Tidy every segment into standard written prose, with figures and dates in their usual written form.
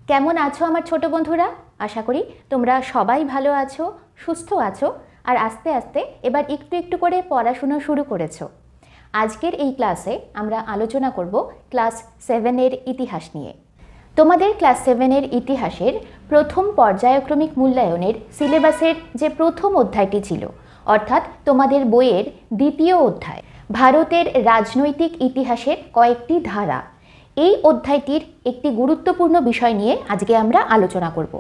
কেমন আছো আমার ছোট বন্ধুরা? আশা করি তোমরা সবাই ভালো আছো, সুস্থ আছো আর আস্তে আস্তে এবার একটু একটু করে পড়াশোনা শুরু করেছো। আজকের এই ক্লাসে আমরা আলোচনা করব ক্লাস 7-এর ইতিহাস নিয়ে। তোমাদের ক্লাস 7-এর ইতিহাসের প্রথম পর্যায়ক্রমিক মূল্যায়নের সিলেবাসের যে প্রথম অধ্যায়টি ছিল, অর্থাৎ তোমাদের বইয়ের দ্বিতীয় অধ্যায়, ভারতের রাজনৈতিক ইতিহাসের কয়েকটি ধারা, এই অধ্যায়টির একটি গুরুত্বপূর্ণ বিষয় নিয়ে আজকে আমরা আলোচনা করব।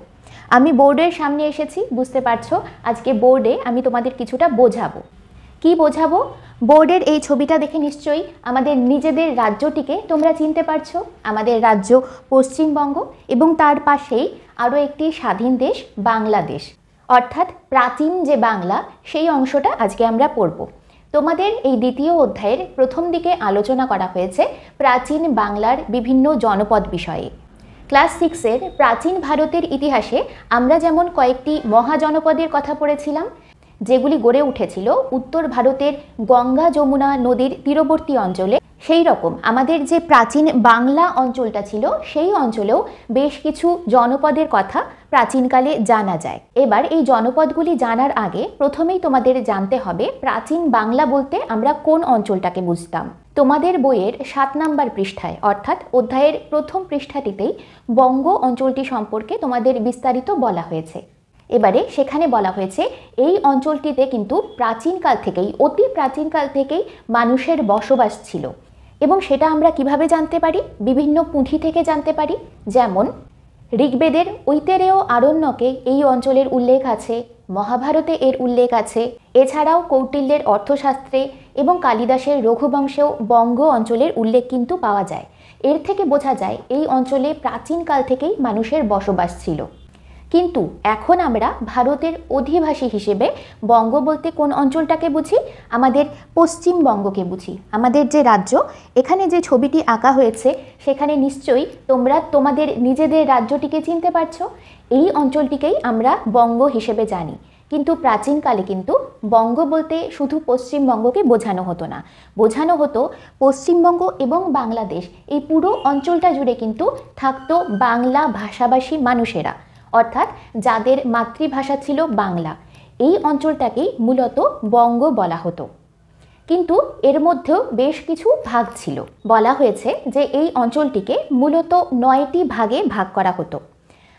আমি বোর্ডের সামনে এসেছি, বুঝতে পারছো আজকে বোর্ডে আমি তোমাদের কিছুটা বোঝাবো। কি বোঝাবো? বোর্ডের এই ছবিটা দেখে নিশ্চয়ই আমাদের নিজেদের রাজ্যটিকে তোমরা চিনতে পারছো। আমাদের রাজ্য পশ্চিমবঙ্গ এবং তার পাশেই আরও একটি স্বাধীন দেশ বাংলাদেশ, অর্থাৎ প্রাচীন যে বাংলা সেই অংশটা আজকে আমরা পড়ব। তোমাদের এই দ্বিতীয় অধ্যায়ের প্রথম দিকে আলোচনা করা হয়েছে প্রাচীন বাংলার বিভিন্ন জনপদ বিষয়ে। ক্লাস 6-এর প্রাচীন ভারতের ইতিহাসে আমরা যেমন কয়েকটি মহাজনপদের কথা পড়েছিলাম, যেগুলি গড়ে উঠেছিল উত্তর ভারতের গঙ্গা যমুনা নদীর তীরবর্তী অঞ্চলে, সেই রকম আমাদের যে প্রাচীন বাংলা অঞ্চলটা ছিল সেই অঞ্চলেও বেশ কিছু জনপদের কথা প্রাচীনকালে জানা যায়। এবার এই জনপদগুলি জানার আগে প্রথমেই তোমাদের জানতে হবে প্রাচীন বাংলা বলতে আমরা কোন অঞ্চলটাকে বুঝতাম। তোমাদের বইয়ের 7 নম্বর পৃষ্ঠায়, অর্থাৎ অধ্যায়ের প্রথম পৃষ্ঠাটিতেই বঙ্গ অঞ্চলটি সম্পর্কে তোমাদের বিস্তারিত বলা হয়েছে। এবারে সেখানে বলা হয়েছে এই অঞ্চলটিতে কিন্তু প্রাচীনকাল থেকেই, অতি প্রাচীনকাল থেকেই মানুষের বসবাস ছিল। এবং সেটা আমরা কিভাবে জানতে পারি? বিভিন্ন পুঁথি থেকে জানতে পারি। যেমন ঋগ্বেদের ঐতেরেয় আরণ্যকে এই অঞ্চলের উল্লেখ আছে, মহাভারতে এর উল্লেখ আছে, এছাড়াও কৌটিল্যের অর্থশাস্ত্রে এবং কালিদাসের রঘুবংশেও বঙ্গ অঞ্চলের উল্লেখ কিন্তু পাওয়া যায়। এর থেকে বোঝা যায় এই অঞ্চলে প্রাচীনকাল থেকেই মানুষের বসবাস ছিল। কিন্তু এখন আমরা ভারতের অধিবাসী হিসেবে বঙ্গ বলতে কোন অঞ্চলটাকে বুঝি? আমাদের পশ্চিমবঙ্গকে বুঝি। আমাদের যে রাজ্য, এখানে যে ছবিটি আঁকা হয়েছে সেখানে নিশ্চয়ই তোমরা তোমাদের নিজেদের রাজ্যটিকে চিনতে পারছো। এই অঞ্চলটিকেই আমরা বঙ্গ হিসেবে জানি। কিন্তু প্রাচীনকালে কিন্তু বঙ্গ বলতে শুধু পশ্চিমবঙ্গকে বোঝানো হতো না, বোঝানো হতো পশ্চিমবঙ্গ এবং বাংলাদেশ, এই পুরো অঞ্চলটা জুড়ে কিন্তু থাকতো বাংলা ভাষাভাষী মানুষেরা, অর্থাৎ যাদের মাতৃভাষা ছিল বাংলা। এই অঞ্চলটাকেই মূলত বঙ্গ বলা হতো। কিন্তু এর মধ্যেও বেশ কিছু ভাগ ছিল। বলা হয়েছে যে এই অঞ্চলটিকে মূলত 9টি ভাগে ভাগ করা হতো।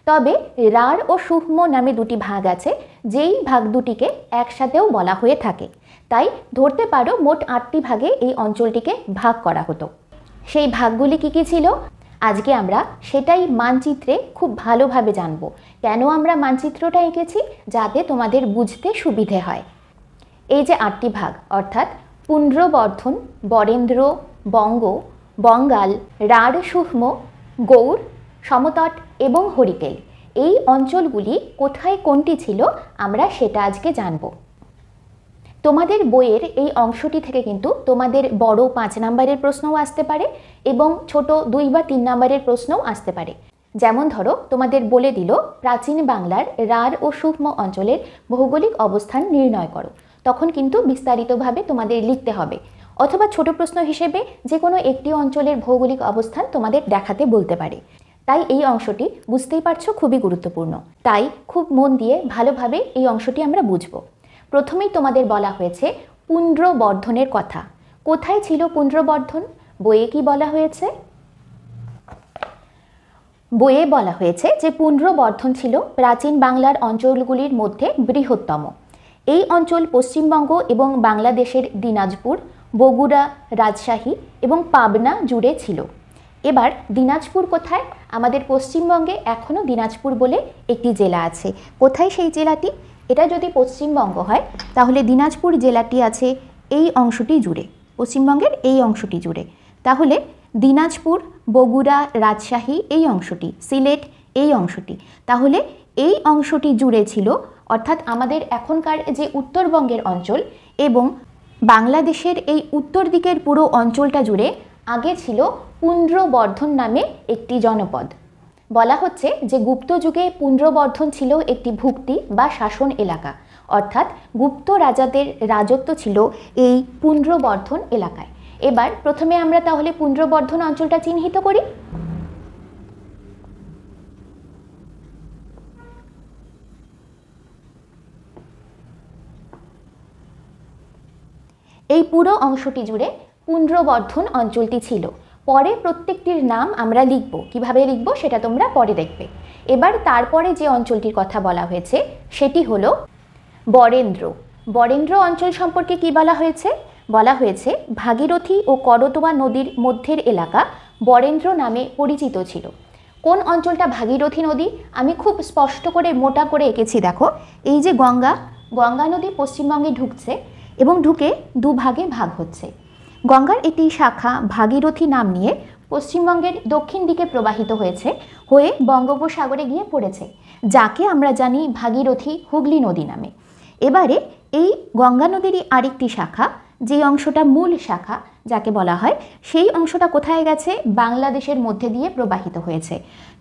তবে রাঢ় ও সূক্ষ্ম নামে দুটি ভাগ আছে, যেই ভাগ দুটিকে একসাথেও বলা হয়ে থাকে। তাই ধরতে পারো মোট 8টি ভাগে এই অঞ্চলটিকে ভাগ করা হতো। সেই ভাগগুলি কি কি ছিল? আজকে আমরা সেটাই মানচিত্রে খুব ভালোভাবে জানব। কেন আমরা মানচিত্রটা এঁকেছি? যাতে তোমাদের বুঝতে সুবিধে হয়। এই যে 8টি ভাগ, অর্থাৎ পুন্ড্রবর্ধন, বরেন্দ্র, বঙ্গ, বঙ্গাল, রাঢ় সূক্ষ্ম, গৌড়, সমতট এবং হরিকেল, এই অঞ্চলগুলি কোথায় কোনটি ছিল আমরা সেটা আজকে জানব। তোমাদের বইয়ের এই অংশটি থেকে কিন্তু তোমাদের বড় 5 নম্বরের প্রশ্নও আসতে পারে এবং ছোট 2 বা 3 নম্বরের প্রশ্নও আসতে পারে। যেমন ধরো তোমাদের বলে দিল প্রাচীন বাংলার রাঢ় ও সূক্ষ্ম অঞ্চলের ভৌগোলিক অবস্থান নির্ণয় করো, তখন কিন্তু বিস্তারিতভাবে তোমাদের লিখতে হবে। অথবা ছোট প্রশ্ন হিসেবে যে কোনো একটি অঞ্চলের ভৌগোলিক অবস্থান তোমাদের দেখাতে বলতে পারে। তাই এই অংশটি বুঝতেই পারছো খুবই গুরুত্বপূর্ণ। তাই খুব মন দিয়ে ভালোভাবে এই অংশটি আমরা বুঝবো। প্রথমেই তোমাদের বলা হয়েছে পুন্ড্রবর্ধনের কথা। কোথায় ছিল পুন্ড্রবর্ধন? বইয়ে কি বলা হয়েছে? বইয়ে বলা হয়েছে যে পুন্ড্রবর্ধন ছিল প্রাচীন বাংলার অঞ্চলগুলির মধ্যে বৃহত্তম। এই অঞ্চল পশ্চিমবঙ্গ এবং বাংলাদেশের দিনাজপুর, বগুড়া, রাজশাহী এবং পাবনা জুড়ে ছিল। এবার দিনাজপুর কোথায়? আমাদের পশ্চিমবঙ্গে এখনও দিনাজপুর বলে একটি জেলা আছে। কোথায় সেই জেলাটি? এটা যদি পশ্চিমবঙ্গ হয় তাহলে দিনাজপুর জেলাটি আছে এই অংশটি জুড়ে, পশ্চিমবঙ্গের এই অংশটি জুড়ে। তাহলে দিনাজপুর, বগুড়া, রাজশাহী এই অংশটি, সিলেট এই অংশটি, তাহলে এই অংশটি জুড়ে ছিল, অর্থাৎ আমাদের এখনকার যে উত্তরবঙ্গের অঞ্চল এবং বাংলাদেশের এই উত্তর দিকের পুরো অঞ্চলটা জুড়ে আগে ছিল পুন্ড্রবর্ধন নামে একটি জনপদ। বলা হচ্ছে যে গুপ্ত যুগে পুন্ড্রবর্ধন ছিল একটি ভুক্তি বা শাসন এলাকা, অর্থাৎ গুপ্ত রাজাদের রাজত্ব ছিল এই পুন্ড্রবর্ধন এলাকায়। এবার প্রথমে আমরা তাহলে পুন্ড্রবর্ধন অঞ্চলটা চিহ্নিত করি। এই পুরো অংশটি জুড়ে পুন্ড্রবর্ধন অঞ্চলটি ছিল। পরে প্রত্যেকটির নাম আমরা লিখব, কিভাবে লিখব সেটা তোমরা পরে দেখবে। এবার তারপরে যে অঞ্চলটির কথা বলা হয়েছে সেটি হলো বরেন্দ্র। বরেন্দ্র অঞ্চল সম্পর্কে কি বলা হয়েছে? বলা হয়েছে ভাগীরথী ও করতোয়া নদীর মধ্যের এলাকা বরেন্দ্র নামে পরিচিত ছিল। কোন অঞ্চলটা ভাগীরথী নদী? আমি খুব স্পষ্ট করে মোটা করে এঁকেছি, দেখো। এই যে গঙ্গা নদী পশ্চিমবঙ্গে ঢুকছে এবং ঢুকে দুভাগে ভাগ হচ্ছে। গঙ্গার একটি শাখা ভাগীরথী নাম নিয়ে পশ্চিমবঙ্গের দক্ষিণ দিকে প্রবাহিত হয়েছে, হয়ে বঙ্গোপসাগরে গিয়ে পড়েছে, যাকে আমরা জানি ভাগীরথী হুগলি নদী নামে। এবারে এই গঙ্গা নদীরই আরেকটি শাখা, যে অংশটা মূল শাখা যাকে বলা হয়, সেই অংশটা কোথায় গেছে? বাংলাদেশের মধ্যে দিয়ে প্রবাহিত হয়েছে।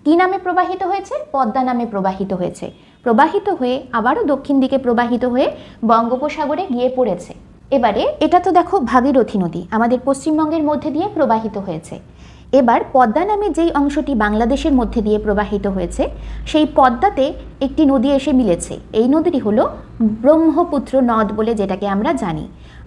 কি নামে প্রবাহিত হয়েছে? পদ্মা নামে প্রবাহিত হয়েছে। প্রবাহিত হয়ে আবারও দক্ষিণ দিকে প্রবাহিত হয়ে বঙ্গোপসাগরে গিয়ে পড়েছে। এবারে এটা তো দেখো ভাগীরথী নদী আমাদের পশ্চিমবঙ্গের মধ্যে দিয়ে প্রবাহিত হয়েছে। এবার পদ্মা নামে যেই অংশটি বাংলাদেশের মধ্যে দিয়ে প্রবাহিত হয়েছে, সেই পদ্মাতে একটি নদী এসে মিলেছে। এই নদীটি হলো ব্রহ্মপুত্র নদ বলে যেটাকে আমরা জানি।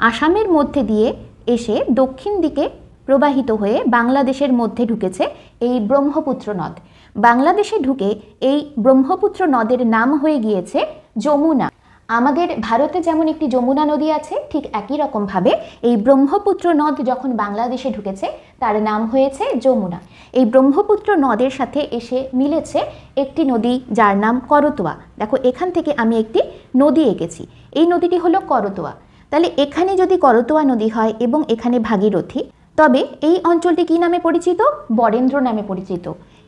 আসামের মধ্যে দিয়ে এসে দক্ষিণ দিকে প্রবাহিত হয়ে বাংলাদেশের মধ্যে ঢুকেছে এই ব্রহ্মপুত্র নদ। বাংলাদেশে ঢুকে এই ব্রহ্মপুত্র নদের নাম হয়ে গিয়েছে যমুনা। আমাদের ভারতে যেমন একটি যমুনা নদী আছে, ঠিক একই রকমভাবে এই ব্রহ্মপুত্র নদ যখন বাংলাদেশে ঢুকেছে তার নাম হয়েছে যমুনা। এই ব্রহ্মপুত্র নদের সাথে এসে মিলেছে একটি নদী যার নাম করতোয়া। দেখো এখান থেকে আমি একটি নদী এঁকেছি, এই নদীটি হলো করতোয়া। তাহলে এখানে যদি করতোয়া নদী হয় এবং এখানে ভাগীরথী, তবে এই অঞ্চলটি কি নামে পরিচিত? বরেন্দ্র নামে পরিচিত।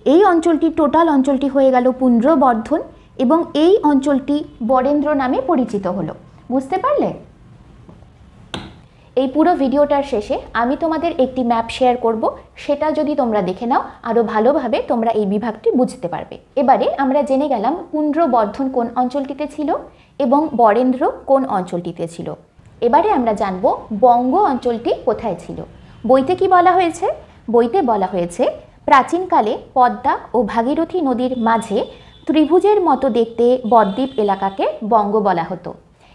এই অঞ্চলটি, টোটাল অঞ্চলটি হয়ে গেল পুন্ড্রবর্ধন এবং এই অঞ্চলটি বরেন্দ্র নামে পরিচিত হলো। বুঝতে পারলে? এই পুরো ভিডিওটার শেষে আমি তোমাদের একটি ম্যাপ শেয়ার করব, সেটা যদি তোমরা দেখে নাও আরও ভালোভাবে তোমরা এই বিভাগটি বুঝতে পারবে। এবারে আমরা জেনে গেলাম পুন্ড্রবর্ধন কোন অঞ্চলটিতে ছিল এবং বরেন্দ্র কোন অঞ্চলটিতে ছিল। এবারে আমরা জানব বঙ্গ অঞ্চলটি কোথায় ছিল। বইতে কি বলা হয়েছে? বইতে বলা হয়েছে প্রাচীনকালে পদ্মা ও ভাগীরথী নদীর মাঝে ত্রিভুজের মতো দেখতে বদ্বীপ এলাকাকে বঙ্গ বলা হতো।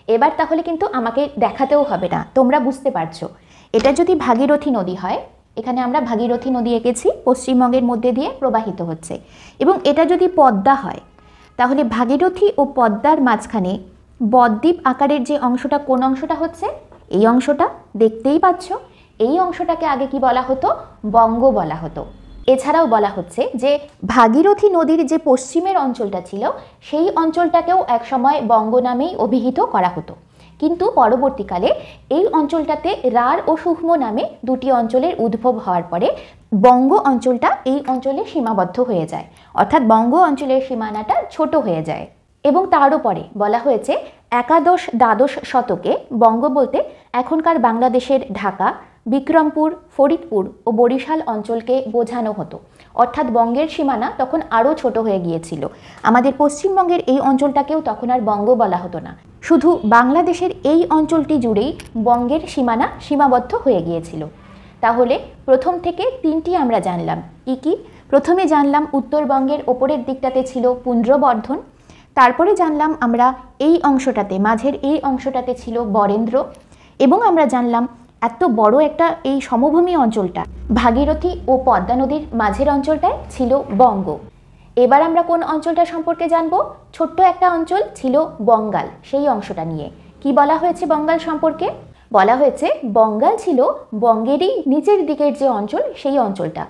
এবার তাহলে কিন্তু আমাকে দেখাতেও হবে না, তোমরা বুঝতে পারছো। এটা যদি ভাগীরথী নদী হয়, এখানে আমরা ভাগীরথী নদী এঁকেছি, পশ্চিমবঙ্গের মধ্যে দিয়ে প্রবাহিত হচ্ছে, এবং এটা যদি পদ্মা হয়, তাহলে ভাগীরথী ও পদ্মার মাঝখানে বদ্বীপ আকারের যে অংশটা, কোন অংশটা হচ্ছে? এই অংশটা দেখতেই পাচ্ছ। এই অংশটাকে আগে কি বলা হতো? বঙ্গ বলা হতো। এছাড়াও বলা হচ্ছে যে ভাগীরথী নদীর যে পশ্চিমের অঞ্চলটা ছিল, সেই অঞ্চলটাকেও একসময় বঙ্গ নামেই অভিহিত করা হতো, কিন্তু পরবর্তীকালে এই অঞ্চলটাতে রাঢ় ও সূক্ষ্ম নামে দুটি অঞ্চলের উদ্ভব হওয়ার পরে বঙ্গ অঞ্চলটা এই অঞ্চলে সীমাবদ্ধ হয়ে যায়, অর্থাৎ বঙ্গ অঞ্চলের সীমানাটা ছোট হয়ে যায়। এবং তারও পরে বলা হয়েছে একাদশ দ্বাদশ শতকে বঙ্গ বলতে এখনকার বাংলাদেশের ঢাকা, বিক্রমপুর, ফরিদপুর ও বরিশাল অঞ্চলকে বোঝানো হতো, অর্থাৎ বঙ্গের সীমানা তখন আরও ছোট হয়ে গিয়েছিল। আমাদের পশ্চিমবঙ্গের এই অঞ্চলটাকেও তখন আর বঙ্গ বলা হতো না, শুধু বাংলাদেশের এই অঞ্চলটি জুড়েই বঙ্গের সীমানা সীমাবদ্ধ হয়ে গিয়েছিল। তাহলে প্রথম থেকে তিনটি আমরা জানলাম। কি? প্রথমে জানলাম উত্তরবঙ্গের ওপরের দিকটাতে ছিল পুন্ড্রবর্ধন, তারপরে জানলাম আমরা এই অংশটাতে, মাঝের এই অংশটাতে ছিল বরেন্দ্র, এবং আমরা জানলাম এত বড় একটা এই সমভূমি অঞ্চলটা ভাগীরথী ও পদ্মা নদীর মাঝের অঞ্চলটায় ছিল বঙ্গ। এবার আমরা কোন অঞ্চলটা সম্পর্কে জানবো? ছোট্ট একটা অঞ্চল ছিল বঙ্গাল, সেই অংশটা নিয়ে কি বলা হয়েছে বঙ্গাল সম্পর্কে? বলা হয়েছে বঙ্গাল ছিল বঙ্গেরই নিচের দিকের যে অঞ্চল, সেই অঞ্চলটা।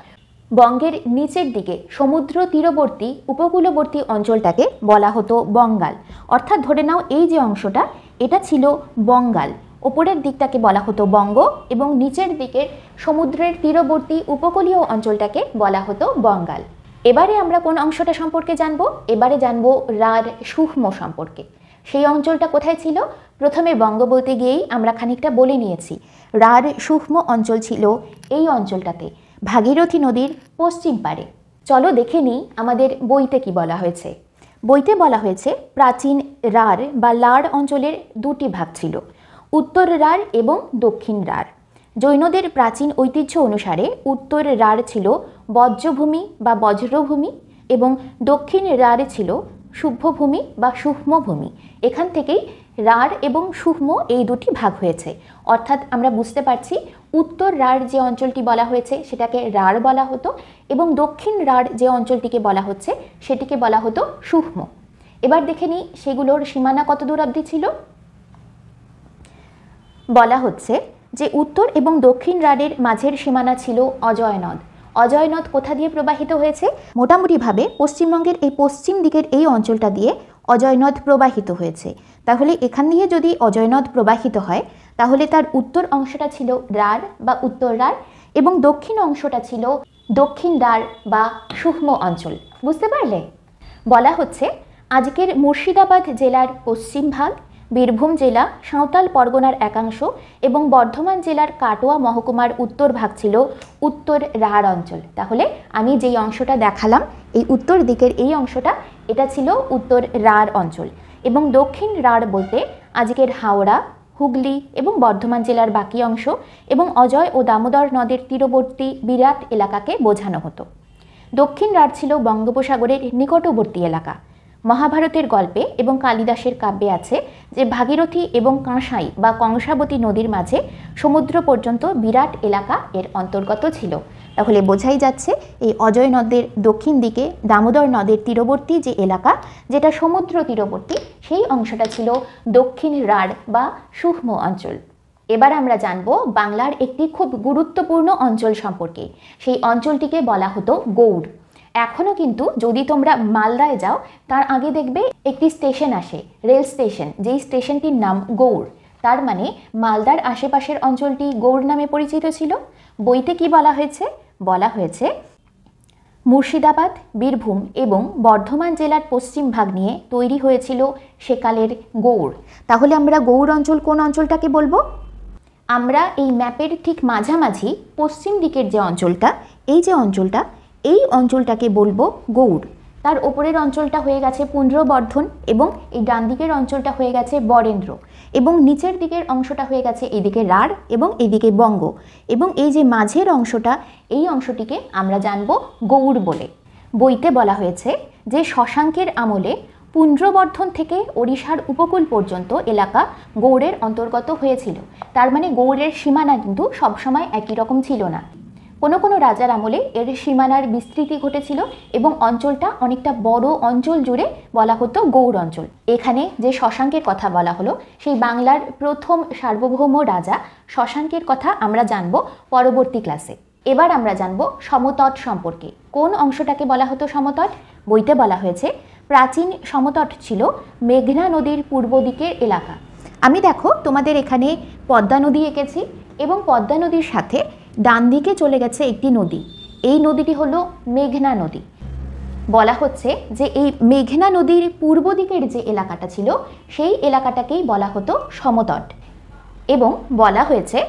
বঙ্গের নিচের দিকে সমুদ্র তীরবর্তী উপকূলবর্তী অঞ্চলটাকে বলা হতো বঙ্গাল। অর্থাৎ ধরে নাও এই যে অংশটা, এটা ছিল বঙ্গাল। ওপরের দিকটাকে বলা হতো বঙ্গ এবং নিচের দিকের সমুদ্রের তীরবর্তী উপকূলীয় অঞ্চলটাকে বলা হতো বঙ্গাল। এবারে আমরা কোন অংশটা সম্পর্কে জানবো? এবারে জানবো রাঢ় সূক্ষ্ম সম্পর্কে। সেই অঞ্চলটা কোথায় ছিল? প্রথমে বঙ্গ বলতে গিয়েই আমরা খানিকটা বলে নিয়েছি। রাঢ় সূক্ষ্ম অঞ্চল ছিল এই অঞ্চলটাতে, ভাগীরথী নদীর পশ্চিম পারে। চলো দেখে নিই আমাদের বইতে কি বলা হয়েছে। বইতে বলা হয়েছে প্রাচীন রাঢ় বা লাঢ় অঞ্চলের দুটি ভাগ ছিল, উত্তর রাঢ় এবং দক্ষিণ রাঢ়। জৈনদের প্রাচীন ঐতিহ্য অনুসারে উত্তর রাঢ় ছিল বজ্রভূমি বা বজ্রভূমি এবং দক্ষিণ রাঢ় ছিল শুভ্রভূমি বা সূক্ষ্মভূমি। এখান থেকেই রাঢ় এবং সূক্ষ্ম এই দুটি ভাগ হয়েছে। অর্থাৎ আমরা বুঝতে পারছি উত্তর রাঢ় যে অঞ্চলটি বলা হয়েছে সেটাকে রাঢ় বলা হতো, এবং দক্ষিণ রাঢ় যে অঞ্চলটিকে বলা হচ্ছে সেটিকে বলা হতো সূক্ষ্ম। এবার দেখে নিই সেগুলোর সীমানা কত দূর অবধি ছিল। বলা হচ্ছে যে উত্তর এবং দক্ষিণ রাঢ়ের মাঝের সীমানা ছিল অজয় নদ। অজয় নদ কোথা দিয়ে প্রবাহিত হয়েছে? মোটামুটিভাবে পশ্চিমবঙ্গের এই পশ্চিম দিকের এই অঞ্চলটা দিয়ে অজয় নদ প্রবাহিত হয়েছে। তাহলে এখান দিয়ে যদি অজয় নদ প্রবাহিত হয় তাহলে তার উত্তর অংশটা ছিল রাঢ় বা উত্তর রাঢ়, এবং দক্ষিণ অংশটা ছিল দক্ষিণ রাঢ় বা সূক্ষ্ম অঞ্চল। বুঝতে পারলে? বলা হচ্ছে আজকের মুর্শিদাবাদ জেলার পশ্চিম ভাগ, বীরভূম জেলা, সাঁওতাল পরগনার একাংশ এবং বর্ধমান জেলার কাটোয়া মহকুমার উত্তর ভাগ ছিল উত্তর রাঢ় অঞ্চল। তাহলে আমি যেই অংশটা দেখালাম এই উত্তর দিকের এই অংশটা, এটা ছিল উত্তর রাঢ় অঞ্চল, এবং দক্ষিণ রাঢ় বলতে আজকের হাওড়া, হুগলি এবং বর্ধমান জেলার বাকি অংশ এবং অজয় ও দামোদর নদের তীরবর্তী বিরাট এলাকাকে বোঝানো হতো। দক্ষিণ রাঢ় ছিল বঙ্গোপসাগরের নিকটবর্তী এলাকা। মহাভারতের গল্পে এবং কালিদাসের কাব্যে আছে যে ভাগীরথী এবং কাঁসাই বা কংসাবতী নদীর মাঝে সমুদ্র পর্যন্ত বিরাট এলাকা এর অন্তর্গত ছিল। তাহলে বোঝাই যাচ্ছে এই অজয় নদের দক্ষিণ দিকে দামোদর নদের তীরবর্তী যে এলাকা, যেটা সমুদ্র তীরবর্তী, সেই অংশটা ছিল দক্ষিণ রাঢ় বা সূক্ষ্ম অঞ্চল। এবার আমরা জানব বাংলার একটি খুব গুরুত্বপূর্ণ অঞ্চল সম্পর্কে। সেই অঞ্চলটিকে বলা হতো গৌড়। এখনও কিন্তু যদি তোমরা মালদায় যাও তার আগে দেখবে একটি স্টেশন আসে, রেল স্টেশন, যেই স্টেশনটির নাম গৌড়। তার মানে মালদার আশেপাশের অঞ্চলটি গৌড় নামে পরিচিত ছিল। বইতে কি বলা হয়েছে? বলা হয়েছে মুর্শিদাবাদ, বীরভূম এবং বর্ধমান জেলার পশ্চিম ভাগ নিয়ে তৈরি হয়েছিল সেকালের গৌড়। তাহলে আমরা গৌড় অঞ্চল কোন অঞ্চলটাকে বলবো? আমরা এই ম্যাপের ঠিক মাঝামাঝি পশ্চিম দিকের যে অঞ্চলটা, এই অঞ্চলটাকে বলবো গৌড়। তার ওপরের অঞ্চলটা হয়ে গেছে পুন্ড্রবর্ধন, এবং এই ডান দিকের অঞ্চলটা হয়ে গেছে বরেন্দ্র, এবং নিচের দিকের অংশটা হয়ে গেছে এইদিকে রাঢ় এবং এইদিকে বঙ্গ, এবং এই যে মাঝের অংশটা, এই অংশটিকে আমরা জানবো গৌড় বলে। বইতে বলা হয়েছে যে শশাঙ্কের আমলে পুন্ড্রবর্ধন থেকে ওড়িশার উপকূল পর্যন্ত এলাকা গৌড়ের অন্তর্গত হয়েছিল। তার মানে গৌড়ের সীমানা কিন্তু সবসময় একই রকম ছিল না। কোনো কোনো রাজার আমলে এর সীমানার বিস্তৃতি ঘটেছিল এবং অঞ্চলটা অনেকটা বড় অঞ্চল জুড়ে বলা হতো গৌড় অঞ্চল। এখানে যে শশাঙ্কের কথা বলা হলো, সেই বাংলার প্রথম সার্বভৌম রাজা শশাঙ্কের কথা আমরা জানব পরবর্তী ক্লাসে। এবার আমরা জানব সমতট সম্পর্কে। কোন অংশটাকে বলা হতো সমতট? বইতে বলা হয়েছে প্রাচীন সমতট ছিল মেঘনা নদীর পূর্ব দিকের এলাকা। আমি দেখো তোমাদের এখানে পদ্মা নদী এঁকেছি, এবং পদ্মা নদীর সাথে ডান দিকে চলে গেছে একটি নদী। এই নদীটি হলো মেঘনা নদী। বলা হচ্ছে যে এই মেঘনা নদীর পূর্ব দিকের যে এলাকাটা ছিল সেই এলাকাটাকেই বলা হতো সমতট। এবং বলা হয়েছে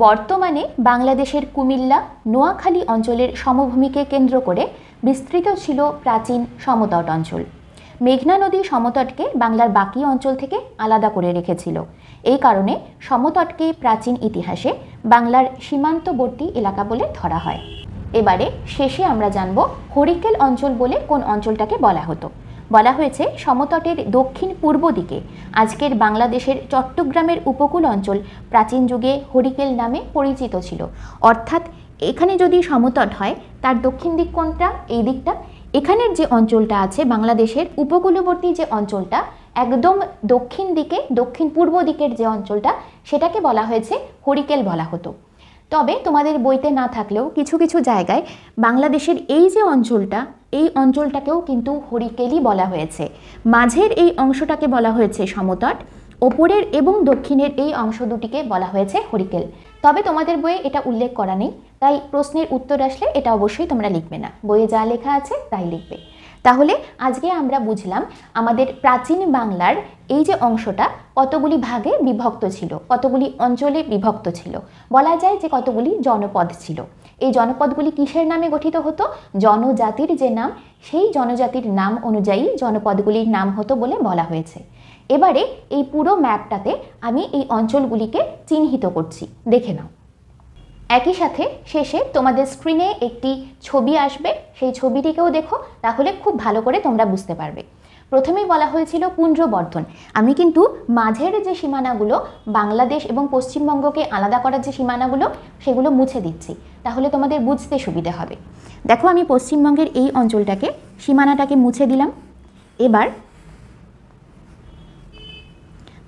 বর্তমানে বাংলাদেশের কুমিল্লা, নোয়াখালী অঞ্চলের সমভূমিকে কেন্দ্র করে বিস্তৃত ছিল প্রাচীন সমতট অঞ্চল। মেঘনা নদী সমতটকে বাংলার বাকি অঞ্চল থেকে আলাদা করে রেখেছিল। এই কারণে সমতটকে প্রাচীন ইতিহাসে বাংলার সীমান্তবর্তী এলাকা বলে ধরা হয়। এবারে শেষে আমরা জানব হরিকেল অঞ্চল বলে কোন অঞ্চলটাকে বলা হতো। বলা হয়েছে সমতটের দক্ষিণ পূর্ব দিকে আজকের বাংলাদেশের চট্টগ্রামের উপকূল অঞ্চল প্রাচীন যুগে হরিকেল নামে পরিচিত ছিল। অর্থাৎ এখানে যদি সমতট হয় তার দক্ষিণ দিক কোনটা? এই দিকটা। এখানের যে অঞ্চলটা আছে বাংলাদেশের উপকূলবর্তী যে অঞ্চলটা, একদম দক্ষিণ দিকে দক্ষিণ পূর্ব দিকের যে অঞ্চলটা, সেটাকে বলা হয়েছে হরিকেল বলা হতো। তবে তোমাদের বইতে না থাকলেও কিছু কিছু জায়গায় বাংলাদেশের এই যে অঞ্চলটা, এই অঞ্চলটাকেও কিন্তু হরিকেলই বলা হয়েছে। মাঝের এই অংশটাকে বলা হয়েছে সমতট, ওপরের এবং দক্ষিণের এই অংশ দুটিকে বলা হয়েছে হরিকেল। তবে তোমাদের বইয়ে এটা উল্লেখ করা নেই, তাই প্রশ্নের উত্তর আসলে এটা অবশ্যই তোমরা লিখবে না, বইয়ে যা লেখা আছে তাই লিখবে। তাহলে আজকে আমরা বুঝলাম আমাদের প্রাচীন বাংলার এই যে অংশটা কতগুলি ভাগে বিভক্ত ছিল, কতগুলি অঞ্চলে বিভক্ত ছিল। বলা যায় যে কতগুলি জনপদ ছিল। এই জনপদগুলি কিসের নামে গঠিত হতো? জনজাতির যে নাম, সেই জনজাতির নাম অনুযায়ী জনপদগুলির নাম হতো বলে বলা হয়েছে। এবারে এই পুরো ম্যাপটাতে আমি এই অঞ্চলগুলিকে চিহ্নিত করছি, দেখে নাও। একই সাথে শেষে তোমাদের স্ক্রিনে একটি ছবি আসবে, সেই ছবিটিকেও দেখো, তাহলে খুব ভালো করে তোমরা বুঝতে পারবে। প্রথমেই বলা হয়েছিল পুঞ্জবর্ধন। আমি কিন্তু মাঝের যে সীমানাগুলো, বাংলাদেশ এবং পশ্চিমবঙ্গকে আলাদা করার যে সীমানাগুলো, সেগুলো মুছে দিচ্ছি, তাহলে তোমাদের বুঝতে সুবিধে হবে। দেখো, আমি পশ্চিমবঙ্গের এই অঞ্চলটাকে, সীমানাটাকে মুছে দিলাম। এবার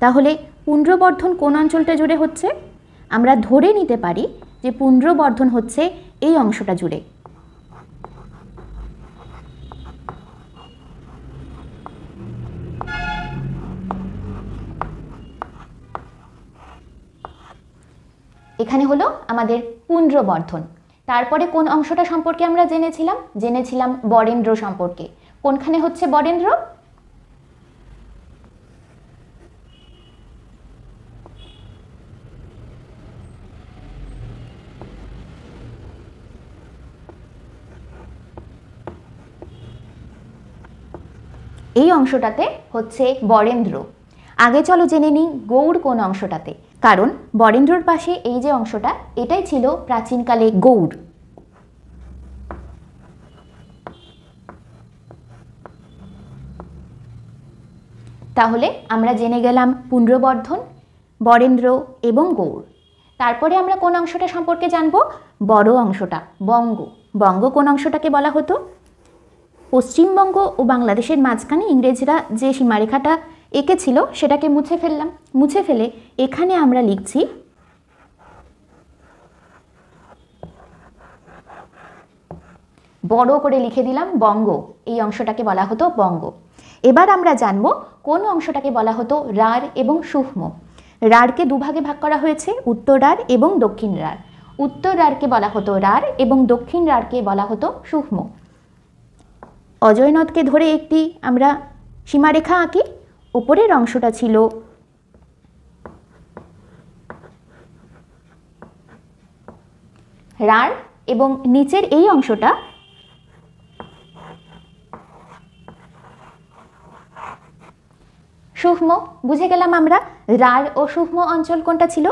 তাহলে পুঞ্জবর্ধন কোন অঞ্চলটা জুড়ে হচ্ছে? আমরা ধরে নিতে পারি যে পুঞ্জবর্ধন হচ্ছে এই অংশটা জুড়ে। এখানে হলো আমাদের পুঞ্জবর্ধন। তারপরে কোন অংশটা সম্পর্কে আমরা জেনেছিলাম বরেন্দ্র সম্পর্কে। কোনখানে হচ্ছে বরেন্দ্র? এই অংশটাতে হচ্ছে বরেন্দ্র। আগে চলো জেনে নিই গৌড় কোন অংশটাতে, কারণ বরেন্দ্রর পাশে এই যে অংশটা, এটাই ছিল প্রাচীনকালে গৌড়। তাহলে আমরা জেনে গেলাম পুঞ্জবর্ধন, বরেন্দ্র এবং গৌড়। তারপরে আমরা কোন অংশটা সম্পর্কে জানবো? বড় অংশটা, বঙ্গ। বঙ্গ কোন অংশটাকে বলা হতো? পশ্চিমবঙ্গ ও বাংলাদেশের মাঝখানে ইংরেজরা যে সীমারেখাটা এঁকেছিল সেটাকে মুছে ফেললাম। মুছে ফেলে এখানে আমরা লিখছি বড় করে লিখে দিলাম বঙ্গ। এই অংশটাকে বলা হতো বঙ্গ। এবার আমরা জানব কোন অংশটাকে বলা হতো রাঢ় এবং সূক্ষ্ম। রাঢ়কে দুভাগে ভাগ করা হয়েছে, উত্তর রাঢ় এবং দক্ষিণ রাঢ়। উত্তর রাঢ়কে বলা হতো রাঢ় এবং দক্ষিণ রাঢ়কে বলা হতো সূক্ষ্ম। অজয় নদকে ধরে একটি আমরা সীমারেখা আঁকি। উপরের অংশটা ছিল রাঢ় এবং নিচের এই অংশটা সূক্ষ্ম। বুঝে গেলাম আমরা রাঢ় ও সূক্ষ্ম অঞ্চল কোনটা ছিল।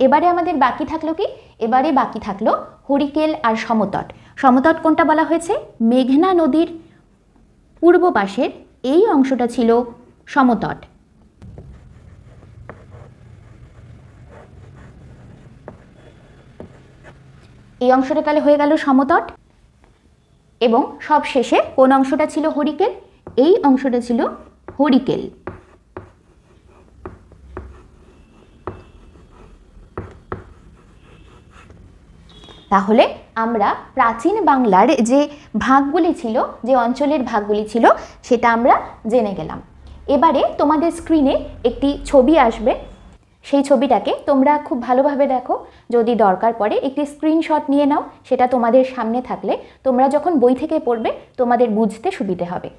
এবারে আমাদের বাকি থাকলো কি? এবারে বাকি থাকলো হরিকেল আর সমতট। সমতট কোনটা বলা হয়েছে? মেঘনা নদীর পূর্ব পাশের এই অংশটা ছিল সমতট। এই অংশটা তাহলে হয়ে গেল সমতট। এবং সব শেষে কোন অংশটা ছিল হরিকেল? এই অংশটা ছিল হরিকেল। তাহলে আমরা প্রাচীন বাংলার যে ভাগগুলি ছিল, যে অঞ্চলের ভাগগুলি ছিল, সেটা আমরা জেনে গেলাম। এবারে তোমাদের স্ক্রিনে একটি ছবি আসবে। সেই ছবিটাকে তোমরা খুব ভালোভাবে দেখো। যদি দরকার পড়ে একটি স্ক্রিনশট নিয়ে নাও। সেটা তোমাদের সামনে থাকলে তোমরা যখন বই থেকে পড়বে তোমাদের বুঝতে সুবিধে হবে।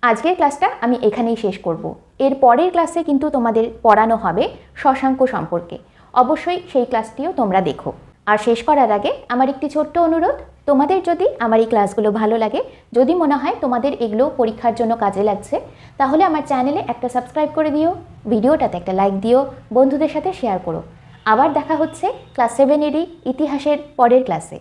আজকের ক্লাসটা আমি এখানেই শেষ করব। এর পরের ক্লাসে কিন্তু তোমাদের পড়ানো হবে শশাঙ্ক সম্পর্কে। অবশ্যই সেই ক্লাসটিও তোমরা দেখো। আর শেষ করার আগে আমার একটি ছোট্ট অনুরোধ, তোমাদের যদি আমার এই ক্লাসগুলো ভালো লাগে, যদি মনে হয় তোমাদের এগুলো পরীক্ষার জন্য কাজে লাগছে, তাহলে আমার চ্যানেলে একটা সাবস্ক্রাইব করে দিও, ভিডিওটাতে একটা লাইক দিও, বন্ধুদের সাথে শেয়ার করো। আবার দেখা হচ্ছে ক্লাস 7-এরই ইতিহাসের পরের ক্লাসে।